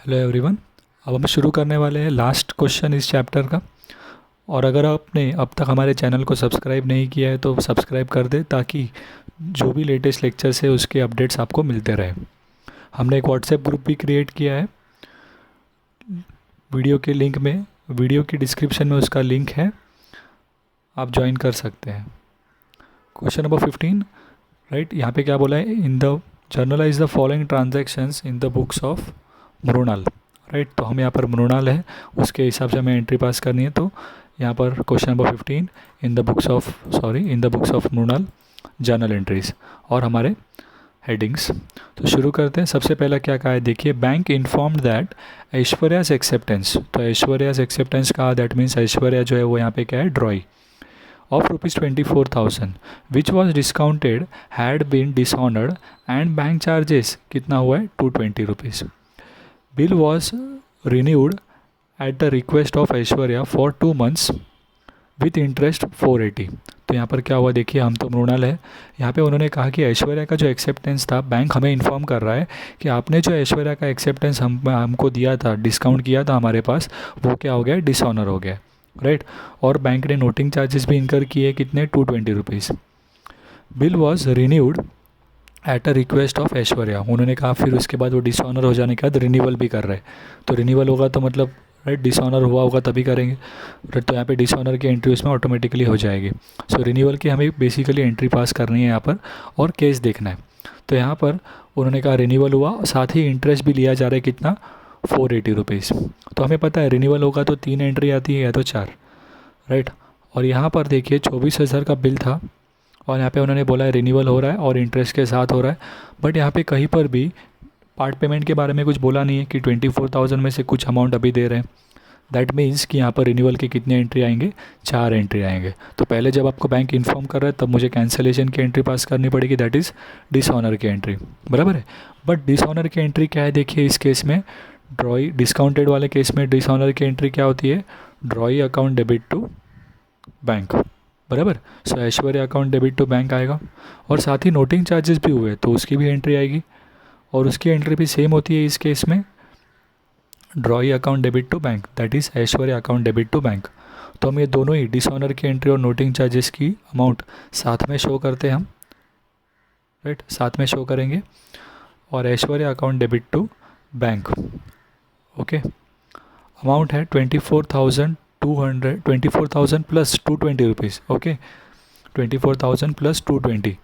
Hello everyone. अब हम शुरू करने वाले हैं लास्ट क्वेश्चन इस चैप्टर का। और अगर आपने अब तक हमारे चैनल को सब्सक्राइब नहीं किया है तो सब्सक्राइब कर दें ताकि जो भी लेटेस्ट लेक्चर्स है उसके अपडेट्स आपको मिलते रहे। हमने एक व्हाट्सएप ग्रुप भी क्रिएट किया है। वीडियो की डिस्क्रिप्शन में उसका लिंक है, आप ज्वाइन कर सकते हैं। Question number 15, right. यहाँ पे क्या बोला है, in the journalise the following transactions in the books of Mrinal, right. तो हम यहाँ पर मृणाल है, उसके हिसाब से हमें एंट्री पास करनी है। तो यहाँ पर question number 15, in the books of Mrinal journal entries और हमारे हेडिंग्स। तो शुरू करते हैं। सबसे पहला क्या कहा है, देखिए, bank informed that Aishwarya's acceptance. तो ऐश्वर्याज एक्सेप्टेंस कहा, दैट मीन्स ऐश्वर्या जो है वो यहाँ पे क्या है, ड्रॉई of ₹24,000 which was discounted had been dishonored and bank charges कितना हुआ है, ₹220। bill was renewed at the request of Aishwarya for 2 months with interest 480। तो यहाँ पर क्या हुआ, देखिए, हम तो मृणाल है, यहाँ पे उन्होंने कहा कि ऐश्वर्या का जो एक्सेप्टेंस था, बैंक हमें इन्फॉर्म कर रहा है कि आपने जो ऐश्वर्या का एक्सेप्टेंस हमको दिया था, डिस्काउंट किया था हमारे पास, वो क्या हो गया, डिसऑनर हो गया, राइट। और बैंक ने नोटिंग चार्जेस भी इनकर किए, कितने, ₹220। Bill was renewed at a request of Aishwarya. उन्होंने कहा, फिर उसके बाद वो डिसऑनर हो जाने के बाद रिन्यूअल भी कर रहे हैं। तो रिन्यूअल होगा तो मतलब, राइट, डिसऑनर हुआ होगा तभी करेंगे, राइट। तो यहाँ पे डिसऑनर की एंट्री उसमें ऑटोमेटिकली हो जाएगी। सो रिन्यूअल की हमें बेसिकली एंट्री पास करनी है यहाँ पर, और केस देखना है। तो यहाँ पर उन्होंने कहा रिन्यूअल हुआ, साथ ही इंटरेस्ट भी लिया जा रहा है, कितना, ₹480। तो हमें पता है रिन्यूअल होगा तो 3 एंट्री आती है या तो 4, राइट। और यहाँ पर देखिए 24,000 का बिल था, और यहाँ पे उन्होंने बोला है रिन्यूअल हो रहा है और इंटरेस्ट के साथ हो रहा है। बट यहाँ पे कहीं पर भी पार्ट पेमेंट के बारे में कुछ बोला नहीं है कि 24,000 में से कुछ अमाउंट अभी दे रहे हैं। दैट मीन्स कि यहाँ पर रिन्यूअल के कितने एंट्री आएंगे, 4 एंट्री आएंगे। तो पहले जब आपको बैंक इन्फॉर्म कर रहा है तब मुझे कैंसिलेशन की एंट्री पास करनी पड़ेगी, दैट इज़ डिसऑनर की एंट्री, बराबर है। बट डिसऑनर की एंट्री क्या है, देखिए, इस केस में ड्रॉई डिस्काउंटेड वाले केस में डिसऑनर की एंट्री क्या होती है, drawee account debit to bank, बराबर। So Aishwarya account debit to bank आएगा, और साथ ही नोटिंग चार्जेस भी हुए तो उसकी भी एंट्री आएगी, और उसकी एंट्री भी सेम होती है इस केस में, drawee account debit to bank, that is Aishwarya account debit to bank. तो हम ये दोनों ही डिसऑनर की एंट्री और नोटिंग चार्जेस की अमाउंट साथ में शो करते हैं हम, राइट, साथ में शो करेंगे। और Aishwarya account debit to bank, okay. Amount है 24,000 प्लस ₹220, ओके, 24,000 प्लस 220।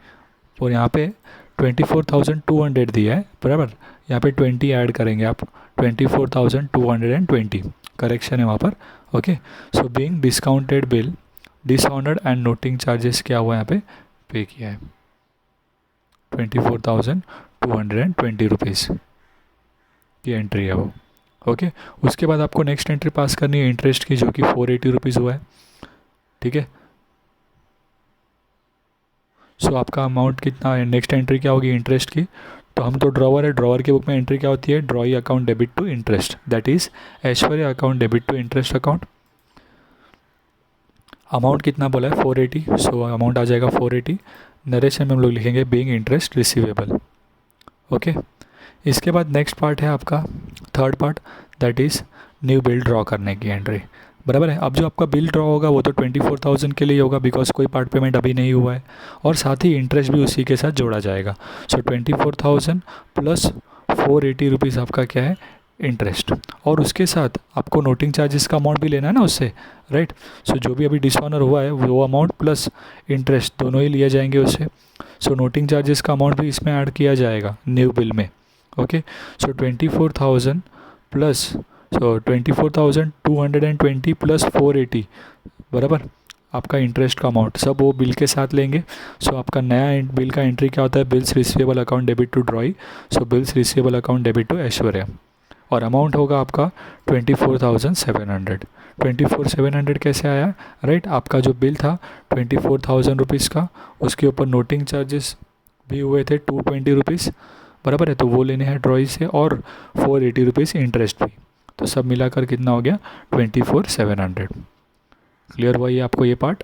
और यहाँ पे 24,200 दिया है, बराबर। यहाँ पे 20 ऐड करेंगे आप, 24,220 करेक्शन है वहाँ पर, okay. So being discounted bill dishonoured and noting charges क्या हुआ यहाँ पे पे किया है, ₹24,220 की एंट्री है वो, ओके। उसके बाद आपको नेक्स्ट एंट्री पास करनी है इंटरेस्ट की, जो कि ₹480 हुआ है, ठीक है। सो आपका अमाउंट कितना है, नेक्स्ट एंट्री क्या होगी इंटरेस्ट की। तो हम तो ड्रॉवर है, ड्रॉवर की बुक में एंट्री क्या होती है, drawee account debit to interest, that is Aishwarya account debit to interest account. Amount कितना बोला है, 480। सो अमाउंट आ जाएगा 480। नरेशन में हम लोग लिखेंगे बीइंग इंटरेस्ट रिसीवेबल, ओके। इसके बाद नेक्स्ट पार्ट है आपका third part, that is new bill draw करने की एंट्री, बराबर है। अब जो आपका बिल ड्रॉ होगा वो तो 24,000 के लिए होगा, बिकॉज कोई पार्ट पेमेंट अभी नहीं हुआ है, और साथ ही इंटरेस्ट भी उसी के साथ जोड़ा जाएगा। सो 24,000 प्लस ₹480 आपका क्या है, इंटरेस्ट, और उसके साथ आपको नोटिंग चार्जेस का अमाउंट भी लेना है ना उससे, राइट। सो जो भी अभी डिसऑनर हुआ है वो अमाउंट प्लस इंटरेस्ट दोनों ही लिए जाएंगे उससे। सो नोटिंग चार्जेस का अमाउंट भी इसमें ऐड किया जाएगा न्यू बिल में, ओके। सो 24,000 प्लस 24,220 प्लस 480, बराबर, आपका इंटरेस्ट का अमाउंट सब वो बिल के साथ लेंगे। सो आपका नया बिल का एंट्री क्या होता है, bills receivable account debit to drawee, so bills receivable account debit to Aishwarya, और अमाउंट होगा आपका 24,700। 24,700 कैसे आया, राइट। आपका जो बिल था ₹24,000 का, उसके ऊपर नोटिंग चार्जेस भी हुए थे ₹220, बराबर है। तो वो लेने हैं ड्रॉई से, और ₹480 इंटरेस्ट भी, तो सब मिलाकर कितना हो गया, 24,700। क्लियर हुआ ये आपको ये पार्ट,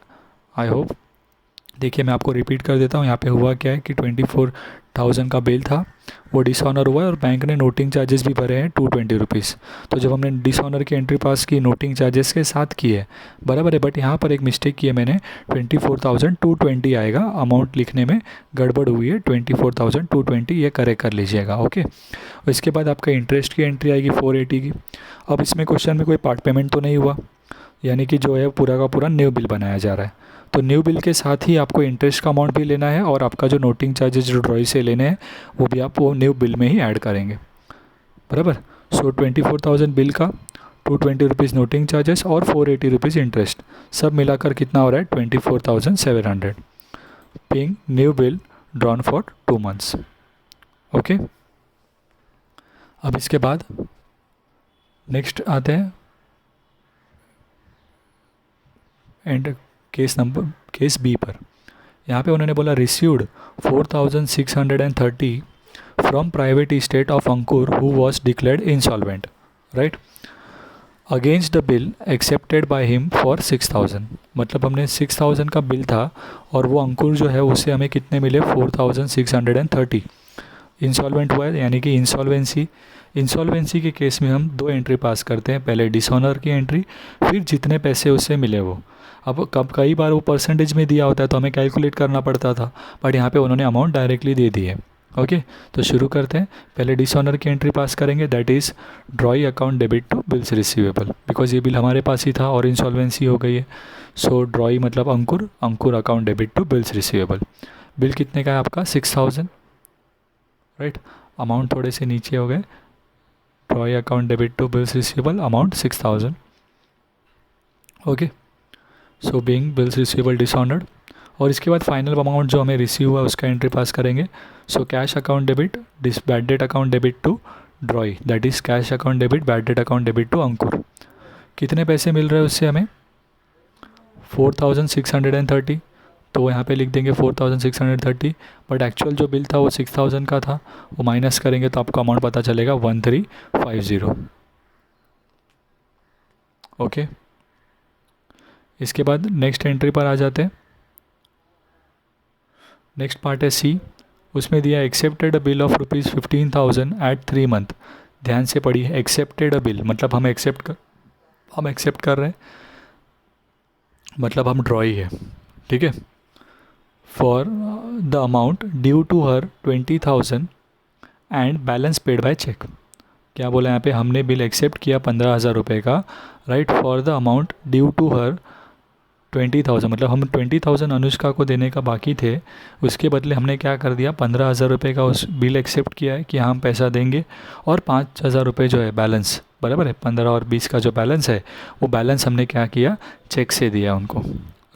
आई होप देखिए मैं आपको रिपीट कर देता हूँ, यहाँ पे हुआ क्या है कि 24,000 का बिल था, वो डिसऑनर हुआ है और बैंक ने नोटिंग चार्जेस भी भरे हैं 220 रुपीज़। तो जब हमने डिसऑनर की एंट्री पास की नोटिंग चार्जेस के साथ की है, बराबर है, बट यहाँ पर एक मिस्टेक की है मैंने, 24,220 आएगा, अमाउंट लिखने में गड़बड़ हुई है, 24,220 ये करेक्ट कर लीजिएगा, ओके। और इसके बाद आपका इंटरेस्ट की एंट्री आएगी 480 की। अब इसमें क्वेश्चन में कोई पार्ट पेमेंट तो नहीं हुआ, यानी कि जो है पूरा का पूरा न्यू बिल बनाया जा रहा है। तो न्यू बिल के साथ ही आपको इंटरेस्ट का अमाउंट भी लेना है और आपका जो नोटिंग चार्जेस जो ड्रॉई से लेने हैं वो भी आप वो न्यू बिल में ही ऐड करेंगे, बराबर। सो 24,000 बिल का, 220 रुपीज़ नोटिंग चार्जेस और 480 रुपीज़ इंटरेस्ट, सब मिलाकर कितना हो रहा है 24,700, paying new bill drawn for 2 months, okay. अब इसके बाद नेक्स्ट आते हैं एंड केस बी पर। यहाँ पे उन्होंने बोला received 4,630 from private estate of Ankur who was declared insolvent, right, against the bill accepted by him for 6,000। मतलब हमने 6,000 का बिल था और वो अंकुर जो है उससे हमें कितने मिले 4,630। इंसॉल्वेंट हुआ है, यानी कि इंसॉल्वेंसी के केस में हम 2 एंट्री पास करते हैं, पहले डिसऑनर की एंट्री, फिर जितने पैसे उससे मिले वो। अब कई बार वो परसेंटेज में दिया होता है तो हमें कैलकुलेट करना पड़ता था, बट यहाँ पे उन्होंने अमाउंट डायरेक्टली दे दी है, ओके। तो शुरू करते हैं, पहले डिसऑनर की एंट्री पास करेंगे, that is drawee account debit to bills receivable, because ये बिल हमारे पास ही था और इंसॉल्वेंसी हो गई है। सो ड्रॉई मतलब Ankur account debit to bills receivable. Bill कितने का है आपका 6,000, राइट, अमाउंट थोड़े से नीचे हो गए, drawee account debit to bills receivable amount 6,000, okay. So being bills receivable dishonoured, और इसके बाद फाइनल अमाउंट जो हमें रिसीव हुआ उसका एंट्री पास करेंगे। So cash account debit bad debt account debit to drawee, that is cash account debit bad debt account debit to Ankur. कितने पैसे मिल रहे हैं उससे हमें 4,630, तो यहाँ पे लिख देंगे 4,630, बट एक्चुअल जो बिल था वो 6,000 का था, वो माइनस करेंगे तो आपको अमाउंट पता चलेगा 1,350, ओके। इसके बाद नेक्स्ट एंट्री पर आ जाते हैं। नेक्स्ट पार्ट है सी, उसमें दिया accepted a bill of ₹15,000 at 3 month। ध्यान से पढ़िए, एक्सेप्टेड अ बिल मतलब हम एक्सेप्ट कर रहे हैं, मतलब हम ड्रॉई है, ठीक है। For the amount due to her 20,000 and balance paid by cheque. क्या बोला यहाँ पे, हमने बिल एक्सेप्ट किया 15,000 रुपये का, right, for the amount due to her 20,000, मतलब हम 20,000 अनुष्का को देने का बाकी थे, उसके बदले हमने क्या कर दिया 15,000 रुपये का उस बिल एक्सेप्ट किया है कि हम पैसा देंगे, और 5,000 रुपये जो है बैलेंस, बराबर है, 15 और 20 का जो बैलेंस है वो बैलेंस हमने क्या किया चेक से दिया उनको,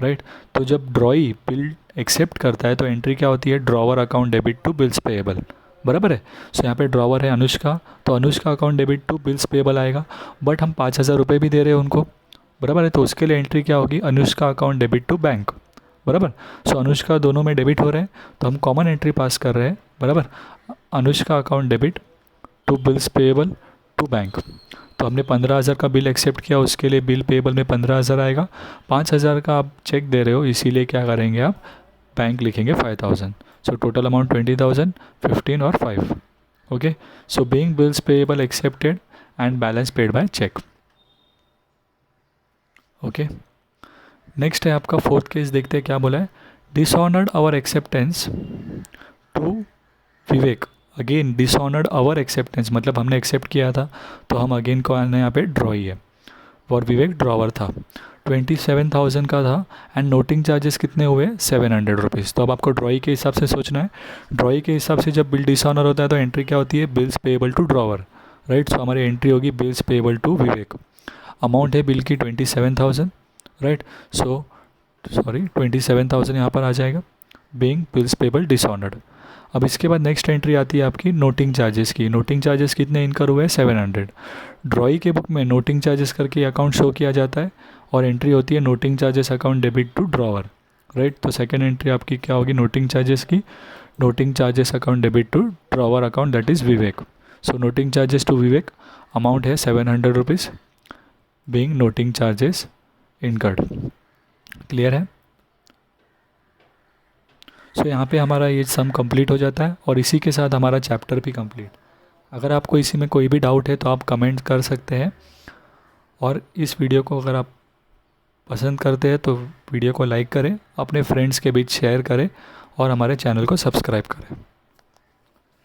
राइट। तो जब ड्रॉई बिल एक्सेप्ट करता है तो एंट्री क्या होती है, drawer account debit to bills payable, बराबर है। सो यहाँ पे ड्रॉवर है अनुष्का, तो Anushka account debit to bills payable आएगा, बट हम 5,000 रुपये भी दे रहे हैं उनको, बराबर है, तो उसके लिए एंट्री क्या होगी, Anushka account debit to bank, बराबर। सो अनुष्का दोनों में डेबिट हो रहे हैं तो हम कॉमन एंट्री पास कर रहे हैं, बराबर, Anushka account debit to bills payable to bank. तो हमने 15,000 का बिल एक्सेप्ट किया, उसके लिए बिल पेएबल में 15,000 आएगा, 5,000 का आप चेक दे रहे हो इसीलिए क्या करेंगे आप बैंक लिखेंगे 5,000। सो टोटल अमाउंट 20,000, 15 और 5, okay. So being bills payable accepted and balance paid by cheque, okay. Next है आपका फोर्थ केस, देखते हैं क्या बोला है, dishonoured our acceptance to Vivek. Again dishonoured our acceptance मतलब हमने एक्सेप्ट किया था तो हम अगेन को आना यहाँ पे ड्रॉई है, और विवेक ड्रॉवर था, 27,000 का था, एंड नोटिंग चार्जेस कितने हुए 700 रुपीज़। तो अब आपको ड्रॉई के हिसाब से सोचना है, ड्रॉई के हिसाब से जब बिल डिसऑनर होता है तो एंट्री क्या होती है, bills payable to drawer, right. So हमारी एंट्री होगी bills payable to Vivek, amount है बिल की 27,000, राइट। सो सॉरी 27,000 यहाँ पर आ जाएगा, बीइंग बिल्स पेएबल डिसऑनर्ड। अब इसके बाद नेक्स्ट एंट्री आती है आपकी नोटिंग चार्जेस की। नोटिंग चार्जेस कितने इनकर हुए 700। ड्रॉई के बुक में नोटिंग चार्जेस करके अकाउंट शो किया जाता है और एंट्री होती है noting charges account debit to drawer, right. तो सेकेंड एंट्री आपकी क्या होगी नोटिंग चार्जेस की, noting charges account debit to drawer account that is Vivek. So noting charges to Vivek amount है 700 rupees, being noting charges incurred. Clear है। So यहाँ पे हमारा ये सम कंप्लीट हो जाता है और इसी के साथ हमारा चैप्टर भी कंप्लीट। अगर आपको इसी में कोई भी डाउट है तो आप कमेंट कर सकते हैं, और इस वीडियो को अगर आप पसंद करते हैं तो वीडियो को लाइक करें, अपने फ्रेंड्स के बीच शेयर करें और हमारे चैनल को सब्सक्राइब करें।